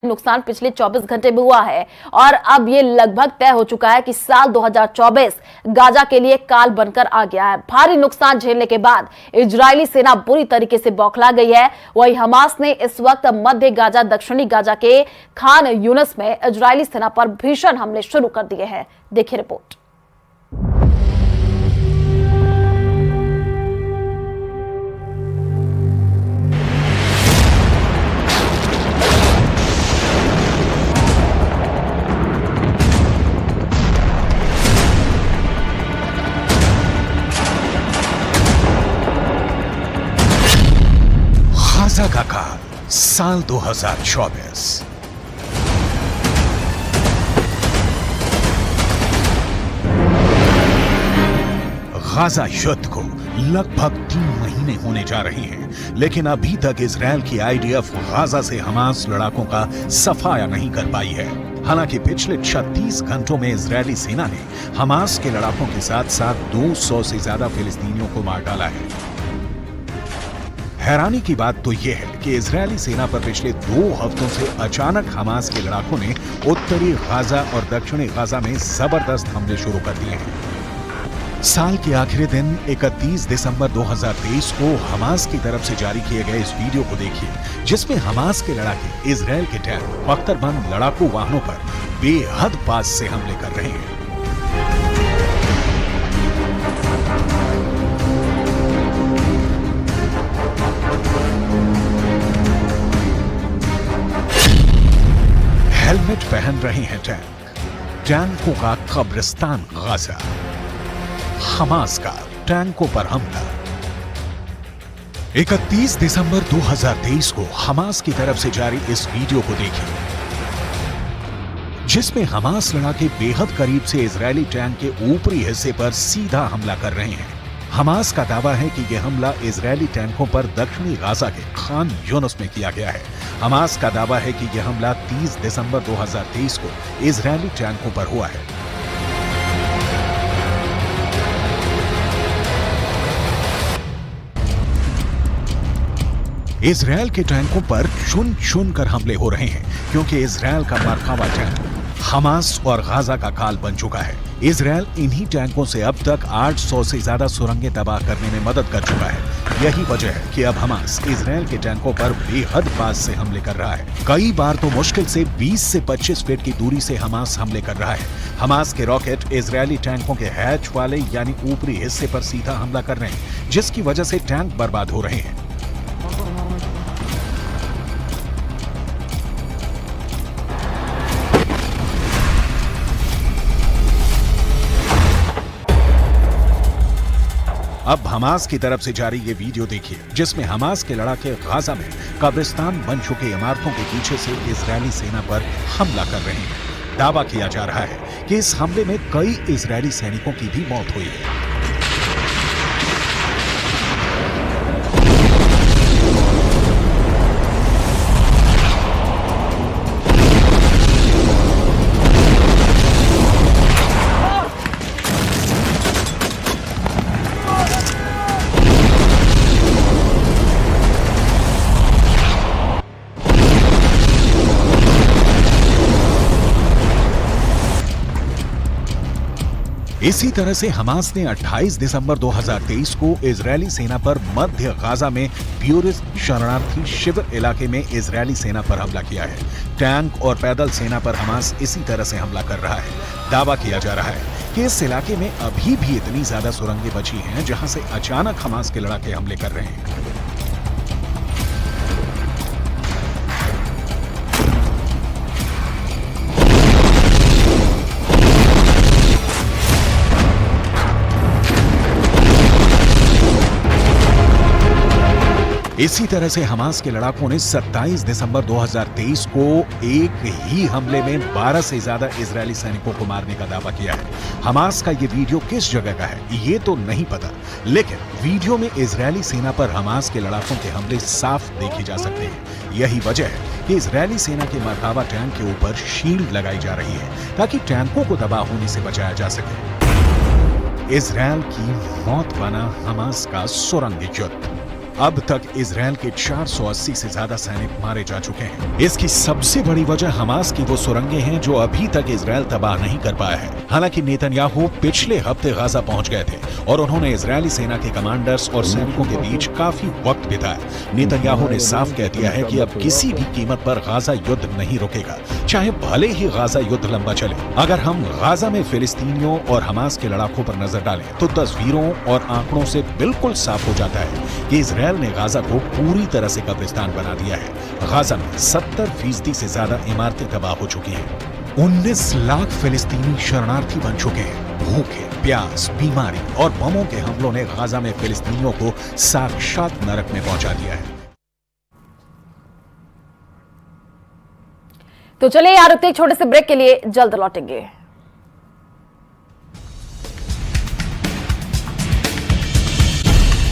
नुकसान पिछले 24 घंटे में हुआ है और अब ये लगभग तय हो चुका है कि साल 2024 गाजा के लिए काल बनकर आ गया है। भारी नुकसान झेलने के बाद इजरायली सेना बुरी तरीके से बौखला गई है। वहीं हमास ने इस वक्त मध्य गाजा, दक्षिणी गाजा के खान यूनिस में इजरायली सेना पर भीषण हमले शुरू कर दिए हैं। देखिए रिपोर्ट। गाजा का काल साल 2024। गाजा युद्ध को लगभग 3 महीने होने जा रहे हैं, लेकिन अभी तक इजरायल की आईडीएफ गाजा से हमास लड़ाकों का सफाया नहीं कर पाई है। हालांकि पिछले 36 घंटों में इजरायली सेना ने हमास के लड़ाकों के साथ साथ 200 से ज्यादा फिलिस्तीनियों को मार डाला है। हैरानी की बात तो यह है कि इजरायली सेना पर पिछले 2 हफ्तों से अचानक हमास के लड़ाकों ने उत्तरी गाजा और दक्षिणी गाजा में जबरदस्त हमले शुरू कर दिए हैं। साल के आखिरी दिन 31 दिसंबर 2023 को हमास की तरफ से जारी किए गए इस वीडियो को देखिए, जिसमें हमास के लड़ाके इजरायल के टैंक बख्तरबंद लड़ाकू वाहनों पर बेहद पास से हमले कर रहे हैं। हेलमेट पहन रहे हैं टैंकों का कब्रिस्तान गाजा। हमास का टैंकों पर हमला। 31 दिसंबर 2023 को हमास की तरफ से जारी इस वीडियो को देखिए, जिसमें हमास लड़ाके बेहद करीब से इजरायली टैंक के ऊपरी हिस्से पर सीधा हमला कर रहे हैं। हमास का दावा है कि यह हमला इजरायली टैंकों पर दक्षिणी गाजा के खान यूनिस में किया गया है। हमास का दावा है कि यह हमला 30 दिसंबर 2023 को इजरायली टैंकों पर हुआ है। इजरायल के टैंकों पर चुन चुन कर हमले हो रहे हैं, क्योंकि इजरायल का मरकावा टैंक हमास और गाजा का काल बन चुका है। इजरायल इन्हीं टैंकों से अब तक 800 से ज्यादा सुरंगें तबाह करने में मदद कर चुका है। यही वजह है कि अब हमास इजरायल के टैंकों पर बेहद पास से हमले कर रहा है। कई बार तो मुश्किल से 20 से 25 फीट की दूरी से हमास हमले कर रहा है। हमास के रॉकेट इजरायली टैंकों के हैच वाले यानी ऊपरी हिस्से पर सीधा हमला कर रहे हैं, जिसकी वजह से टैंक बर्बाद हो रहे हैं। अब हमास की तरफ से जारी ये वीडियो देखिए, जिसमें हमास के लड़ाके गाजा में कब्रिस्तान बन चुके इमारतों के पीछे से इजरायली सेना पर हमला कर रहे हैं। दावा किया जा रहा है कि इस हमले में कई इजरायली सैनिकों की भी मौत हुई है। इसी तरह से हमास ने 28 दिसंबर 2023 को इजरायली सेना पर मध्य गाजा में ब्यूरिस शरणार्थी शिविर इलाके में इजरायली सेना पर हमला किया है। टैंक और पैदल सेना पर हमास इसी तरह से हमला कर रहा है। दावा किया जा रहा है कि इस इलाके में अभी भी इतनी ज्यादा सुरंगें बची हैं, जहां से अचानक हमास के लड़ाके हमले कर रहे हैं। इसी तरह से हमास के लड़ाकों ने 27 दिसंबर 2023 को एक ही हमले में 12 से ज्यादा इजरायली सैनिकों को मारने का दावा किया है। हमास का ये वीडियो किस जगह का है ये तो नहीं पता, लेकिन वीडियो में इजरायली सेना पर हमास के लड़ाकों के हमले साफ देखे जा सकते हैं। यही वजह है कि इजरायली सेना के मरकावा टैंक के ऊपर शील्ड लगाई जा रही है, ताकि टैंकों को तबाह होने से बचाया जा सके। इजरायल की मौत बना हमास का सुरंग युद्ध। अब तक इजरायल के 480 से ज्यादा सैनिक मारे जा चुके हैं। इसकी सबसे बड़ी वजह हमास की वो सुरंगें हैं जो अभी तक इजरायल तबाह नहीं कर पाया है। हालांकि नेतन्याहू पिछले हफ्ते गाजा पहुंच गए थे और उन्होंने इजरायली सेना के कमांडर्स और सैनिकों के बीच काफी वक्त बिताया। नेतन्याहू ने साफ कह दिया है कि अब किसी भी कीमत पर गाजा युद्ध नहीं रुकेगा, चाहे भले ही गाजा युद्ध लंबा चले। अगर हम गाजा में फिलिस्तीनियों और हमास के लड़ाकों पर नजर डालें तो तस्वीरों और आंकड़ों से बिल्कुल साफ हो जाता है कि इजरायल ने गाजा को पूरी तरह से कब्रिस्तान बना दिया है। गाजा में 70% से ज्यादा इमारतें तबाह हो चुकी हैं। 19 लाख फिलिस्तीनी शरणार्थी बन चुके हैं। भूखे, प्यास, बीमारी और बमों के हमलों ने गाजा में फिलिस्तीनियों को साक्षात नरक में पहुंचा दिया है। तो चलिए यार, एक छोटे से ब्रेक के लिए जल्द लौटेंगे।